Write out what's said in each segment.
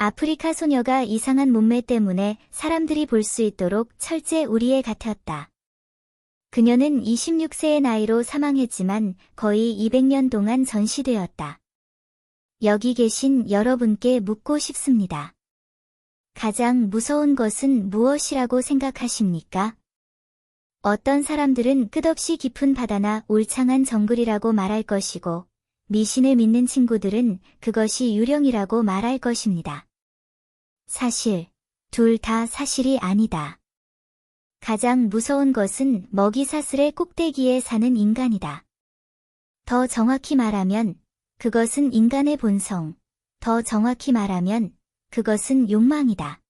아프리카 소녀가 이상한 몸매 때문에 사람들이 볼 수 있도록 철제 우리에 갇혔다. 그녀는 26세의 나이로 사망했지만 거의 200년 동안 전시되었다. 여기 계신 여러분께 묻고 싶습니다. 가장 무서운 것은 무엇이라고 생각하십니까? 어떤 사람들은 끝없이 깊은 바다나 울창한 정글이라고 말할 것이고, 미신을 믿는 친구들은 그것이 유령이라고 말할 것입니다. 사실, 둘 다 사실이 아니다. 가장 무서운 것은 먹이사슬의 꼭대기에 사는 인간이다. 더 정확히 말하면, 그것은 인간의 본성, 더 정확히 말하면, 그것은 욕망이다.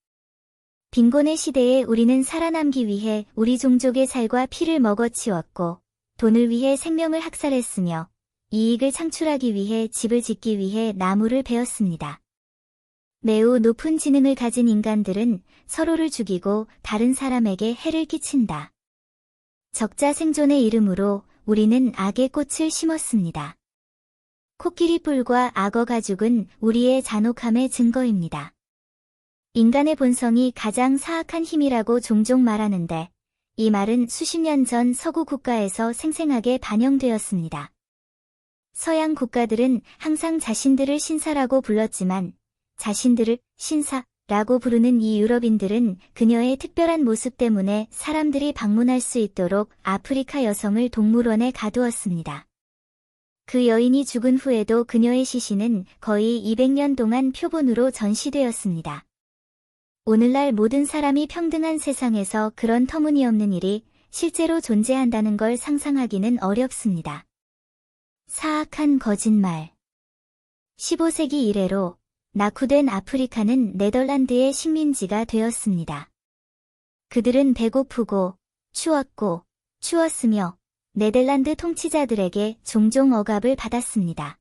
빈곤의 시대에 우리는 살아남기 위해 우리 종족의 살과 피를 먹어치웠고, 돈을 위해 생명을 학살했으며, 이익을 창출하기 위해 집을 짓기 위해 나무를 베었습니다. 매우 높은 지능을 가진 인간들은 서로를 죽이고 다른 사람에게 해를 끼친다. 적자 생존의 이름으로 우리는 악의 꽃을 심었습니다. 코끼리 뿔과 악어 가죽은 우리의 잔혹함의 증거입니다. 인간의 본성이 가장 사악한 힘이라고 종종 말하는데, 이 말은 수십 년 전 서구 국가에서 생생하게 반영되었습니다. 서양 국가들은 항상 자신들을 신사라고 불렀지만, 자신들을 신사라고 부르는 이 유럽인들은 그녀의 특별한 모습 때문에 사람들이 방문할 수 있도록 아프리카 여성을 동물원에 가두었습니다. 그 여인이 죽은 후에도 그녀의 시신은 거의 200년 동안 표본으로 전시되었습니다. 오늘날 모든 사람이 평등한 세상에서 그런 터무니없는 일이 실제로 존재한다는 걸 상상하기는 어렵습니다. 사악한 거짓말. 15세기 이래로 낙후된 아프리카는 네덜란드의 식민지가 되었습니다. 그들은 배고프고 추웠고 추웠으며 네덜란드 통치자들에게 종종 억압을 받았습니다.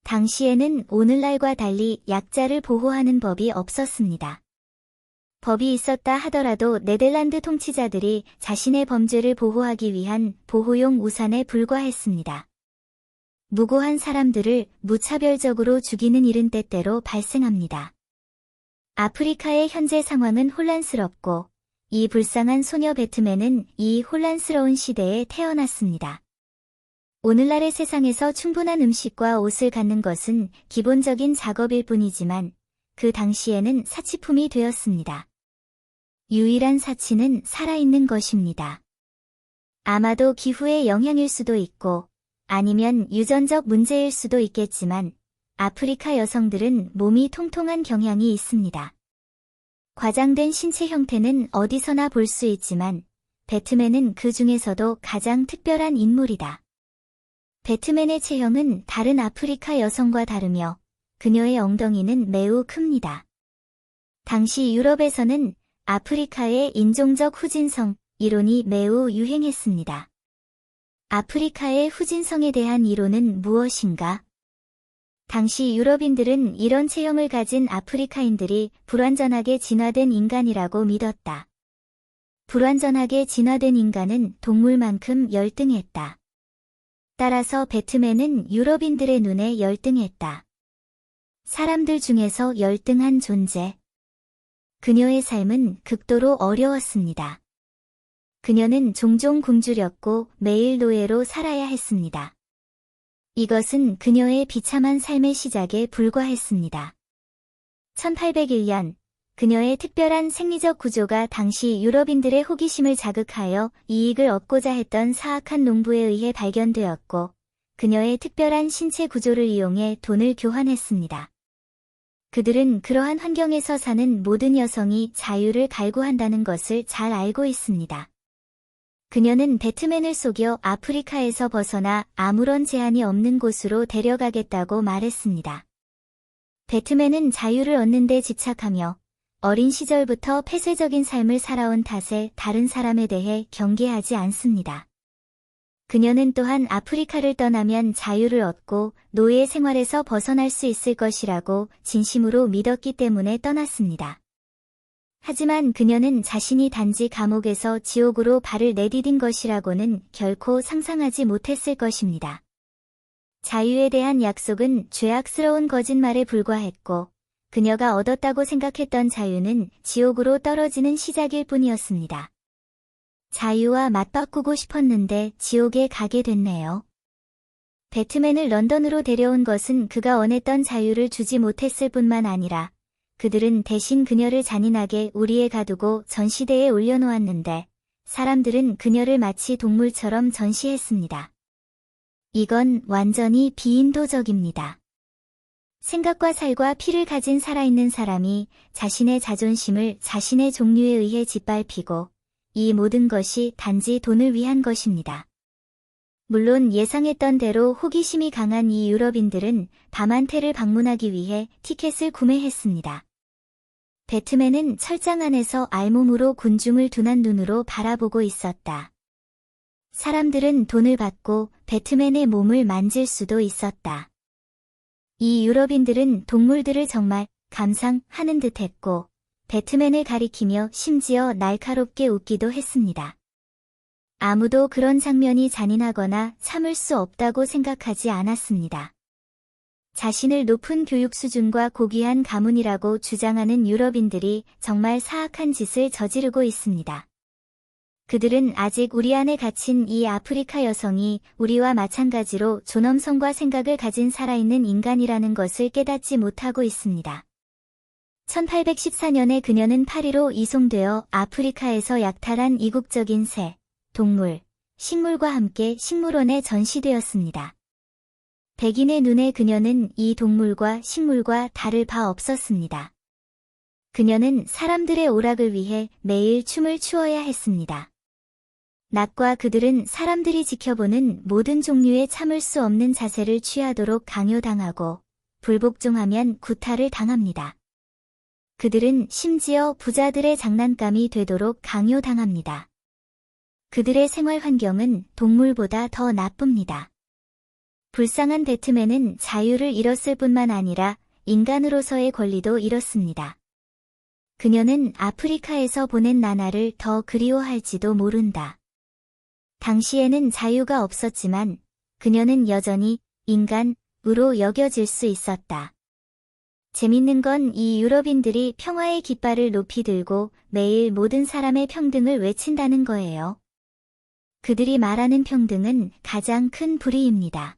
당시에는 오늘날과 달리 약자를 보호하는 법이 없었습니다. 법이 있었다 하더라도 네덜란드 통치자들이 자신의 범죄를 보호하기 위한 보호용 우산에 불과했습니다. 무고한 사람들을 무차별적으로 죽이는 일은 때때로 발생합니다. 아프리카의 현재 상황은 혼란스럽고, 이 불쌍한 소녀 배트맨은 이 혼란스러운 시대에 태어났습니다. 오늘날의 세상에서 충분한 음식과 옷을 갖는 것은 기본적인 작업일 뿐이지만, 그 당시에는 사치품이 되었습니다. 유일한 사치는 살아있는 것입니다. 아마도 기후의 영향일 수도 있고, 아니면 유전적 문제일 수도 있겠지만, 아프리카 여성들은 몸이 통통한 경향이 있습니다. 과장된 신체 형태는 어디서나 볼 수 있지만, 배트맨은 그 중에서도 가장 특별한 인물이다. 배트맨의 체형은 다른 아프리카 여성과 다르며, 그녀의 엉덩이는 매우 큽니다. 당시 유럽에서는 아프리카의 인종적 후진성 이론이 매우 유행했습니다. 아프리카의 후진성에 대한 이론은 무엇인가? 당시 유럽인들은 이런 체형을 가진 아프리카인들이 불완전하게 진화된 인간이라고 믿었다. 불완전하게 진화된 인간은 동물만큼 열등했다. 따라서 배트맨은 유럽인들의 눈에 열등했다. 사람들 중에서 열등한 존재. 그녀의 삶은 극도로 어려웠습니다. 그녀는 종종 굶주렸고 매일 노예로 살아야 했습니다. 이것은 그녀의 비참한 삶의 시작에 불과했습니다. 1801년, 그녀의 특별한 생리적 구조가 당시 유럽인들의 호기심을 자극하여 이익을 얻고자 했던 사악한 농부에 의해 발견되었고, 그녀의 특별한 신체 구조를 이용해 돈을 교환했습니다. 그들은 그러한 환경에서 사는 모든 여성이 자유를 갈구한다는 것을 잘 알고 있습니다. 그녀는 배트맨을 속여 아프리카에서 벗어나 아무런 제한이 없는 곳으로 데려가겠다고 말했습니다. 배트맨은 자유를 얻는 데 집착하며 어린 시절부터 폐쇄적인 삶을 살아온 탓에 다른 사람에 대해 경계하지 않습니다. 그녀는 또한 아프리카를 떠나면 자유를 얻고 노예 생활에서 벗어날 수 있을 것이라고 진심으로 믿었기 때문에 떠났습니다. 하지만 그녀는 자신이 단지 감옥에서 지옥으로 발을 내디딘 것이라고는 결코 상상하지 못했을 것입니다. 자유에 대한 약속은 죄악스러운 거짓말에 불과했고, 그녀가 얻었다고 생각했던 자유는 지옥으로 떨어지는 시작일 뿐이었습니다. 자유와 맞바꾸고 싶었는데 지옥에 가게 됐네요. 배트맨을 런던으로 데려온 것은 그가 원했던 자유를 주지 못했을 뿐만 아니라 그들은 대신 그녀를 잔인하게 우리에 가두고 전시대에 올려놓았는데 사람들은 그녀를 마치 동물처럼 전시했습니다. 이건 완전히 비인도적입니다. 생각과 살과 피를 가진 살아있는 사람이 자신의 자존심을 자신의 종류에 의해 짓밟히고 이 모든 것이 단지 돈을 위한 것입니다. 물론 예상했던 대로 호기심이 강한 이 유럽인들은 밤한테를 방문하기 위해 티켓을 구매했습니다. 배트맨은 철장 안에서 알몸으로 군중을 둔한 눈으로 바라보고 있었다. 사람들은 돈을 받고 배트맨의 몸을 만질 수도 있었다. 이 유럽인들은 동물들을 정말 감상하는 듯했고 배트맨을 가리키며 심지어 날카롭게 웃기도 했습니다. 아무도 그런 장면이 잔인하거나 참을 수 없다고 생각하지 않았습니다. 자신을 높은 교육 수준과 고귀한 가문이라고 주장하는 유럽인들이 정말 사악한 짓을 저지르고 있습니다. 그들은 아직 우리 안에 갇힌 이 아프리카 여성이 우리와 마찬가지로 존엄성과 생각을 가진 살아있는 인간이라는 것을 깨닫지 못하고 있습니다. 1814년에 그녀는 파리로 이송되어 아프리카에서 약탈한 이국적인 새, 동물, 식물과 함께 식물원에 전시되었습니다. 백인의 눈에 그녀는 이 동물과 식물과 다를 바 없었습니다. 그녀는 사람들의 오락을 위해 매일 춤을 추어야 했습니다. 낮과 그들은 사람들이 지켜보는 모든 종류의 참을 수 없는 자세를 취하도록 강요당하고 불복종하면 구타를 당합니다. 그들은 심지어 부자들의 장난감이 되도록 강요당합니다. 그들의 생활 환경은 동물보다 더 나쁩니다. 불쌍한 배트맨은 자유를 잃었을 뿐만 아니라 인간으로서의 권리도 잃었습니다. 그녀는 아프리카에서 보낸 나날을 더 그리워할지도 모른다. 당시에는 자유가 없었지만 그녀는 여전히 인간으로 여겨질 수 있었다. 재밌는 건 이 유럽인들이 평화의 깃발을 높이 들고 매일 모든 사람의 평등을 외친다는 거예요. 그들이 말하는 평등은 가장 큰 불의입니다.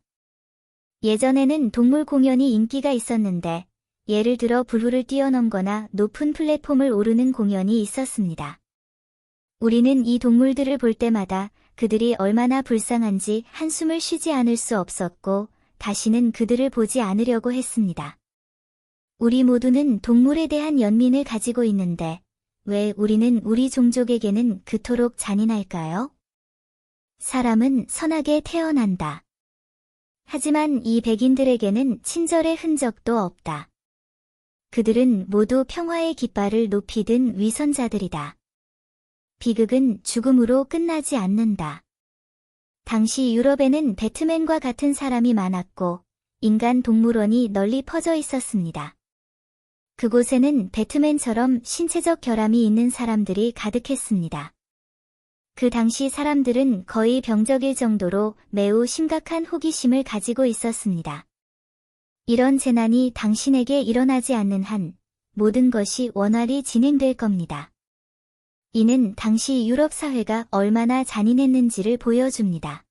예전에는 동물 공연이 인기가 있었는데 예를 들어 불후를 뛰어넘거나 높은 플랫폼을 오르는 공연이 있었습니다. 우리는 이 동물들을 볼 때마다 그들이 얼마나 불쌍한지 한숨을 쉬지 않을 수 없었고 다시는 그들을 보지 않으려고 했습니다. 우리 모두는 동물에 대한 연민을 가지고 있는데 왜 우리는 우리 종족에게는 그토록 잔인할까요? 사람은 선하게 태어난다. 하지만 이 백인들에게는 친절의 흔적도 없다. 그들은 모두 평화의 깃발을 높이 든 위선자들이다. 비극은 죽음으로 끝나지 않는다. 당시 유럽에는 배트맨과 같은 사람이 많았고 인간 동물원이 널리 퍼져 있었습니다. 그곳에는 배트맨처럼 신체적 결함이 있는 사람들이 가득했습니다. 그 당시 사람들은 거의 병적일 정도로 매우 심각한 호기심을 가지고 있었습니다. 이런 재난이 당신에게 일어나지 않는 한 모든 것이 원활히 진행될 겁니다. 이는 당시 유럽 사회가 얼마나 잔인했는지를 보여줍니다.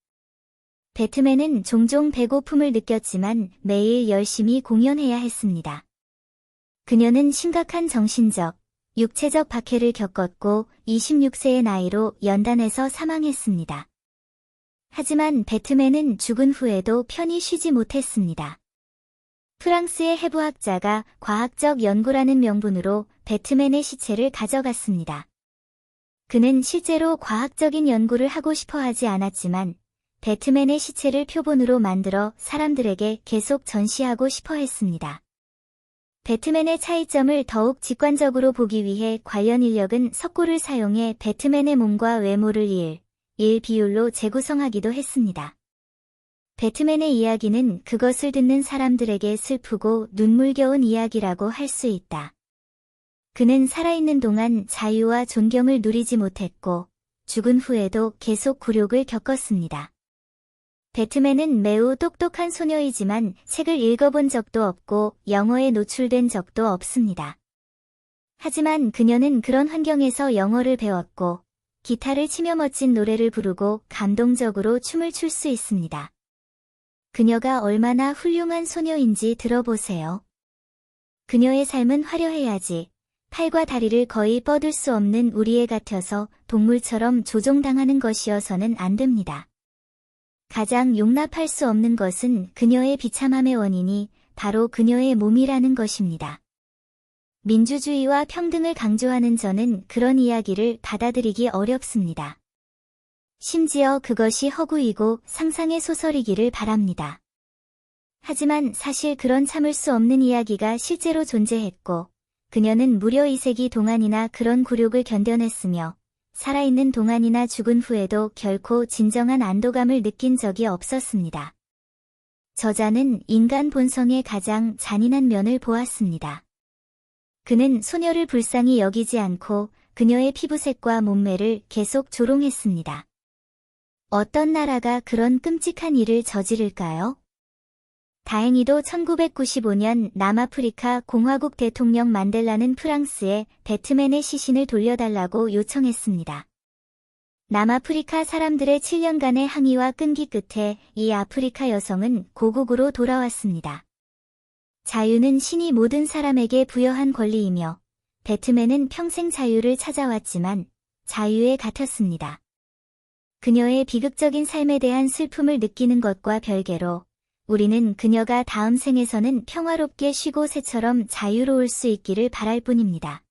배트맨은 종종 배고픔을 느꼈지만 매일 열심히 공연해야 했습니다. 그녀는 심각한 정신적, 육체적 박해를 겪었고 26세의 나이로 연단에서 사망했습니다. 하지만 배트맨은 죽은 후에도 편히 쉬지 못했습니다. 프랑스의 해부학자가 과학적 연구라는 명분으로 배트맨의 시체를 가져갔습니다. 그는 실제로 과학적인 연구를 하고 싶어 하지 않았지만 배트맨의 시체를 표본으로 만들어 사람들에게 계속 전시하고 싶어 했습니다. 배트맨의 차이점을 더욱 직관적으로 보기 위해 관련 인력은 석고를 사용해 배트맨의 몸과 외모를 1 비율로 재구성하기도 했습니다. 배트맨의 이야기는 그것을 듣는 사람들에게 슬프고 눈물겨운 이야기라고 할 수 있다. 그는 살아있는 동안 자유와 존경을 누리지 못했고 죽은 후에도 계속 굴욕을 겪었습니다. 배트맨은 매우 똑똑한 소녀이지만 책을 읽어본 적도 없고 영어에 노출된 적도 없습니다. 하지만 그녀는 그런 환경에서 영어를 배웠고 기타를 치며 멋진 노래를 부르고 감동적으로 춤을 출 수 있습니다. 그녀가 얼마나 훌륭한 소녀인지 들어보세요. 그녀의 삶은 화려해야지. 팔과 다리를 거의 뻗을 수 없는 우리애 같아서 동물처럼 조종당하는 것이어서는 안 됩니다. 가장 용납할 수 없는 것은 그녀의 비참함의 원인이 바로 그녀의 몸이라는 것입니다. 민주주의와 평등을 강조하는 저는 그런 이야기를 받아들이기 어렵습니다. 심지어 그것이 허구이고 상상의 소설이기를 바랍니다. 하지만 사실 그런 참을 수 없는 이야기가 실제로 존재했고, 그녀는 무려 2세기 동안이나 그런 굴욕을 견뎌냈으며, 살아있는 동안이나 죽은 후에도 결코 진정한 안도감을 느낀 적이 없었습니다. 저자는 인간 본성의 가장 잔인한 면을 보았습니다. 그는 소녀를 불쌍히 여기지 않고 그녀의 피부색과 몸매를 계속 조롱했습니다. 어떤 나라가 그런 끔찍한 일을 저지를까요? 다행히도 1995년 남아프리카 공화국 대통령 만델라는 프랑스에 배트맨의 시신을 돌려달라고 요청했습니다. 남아프리카 사람들의 7년간의 항의와 끈기 끝에 이 아프리카 여성은 고국으로 돌아왔습니다. 자유는 신이 모든 사람에게 부여한 권리이며 배트맨은 평생 자유를 찾아왔지만 자유에 갇혔습니다. 그녀의 비극적인 삶에 대한 슬픔을 느끼는 것과 별개로 우리는 그녀가 다음 생에서는 평화롭게 쉬고 새처럼 자유로울 수 있기를 바랄 뿐입니다.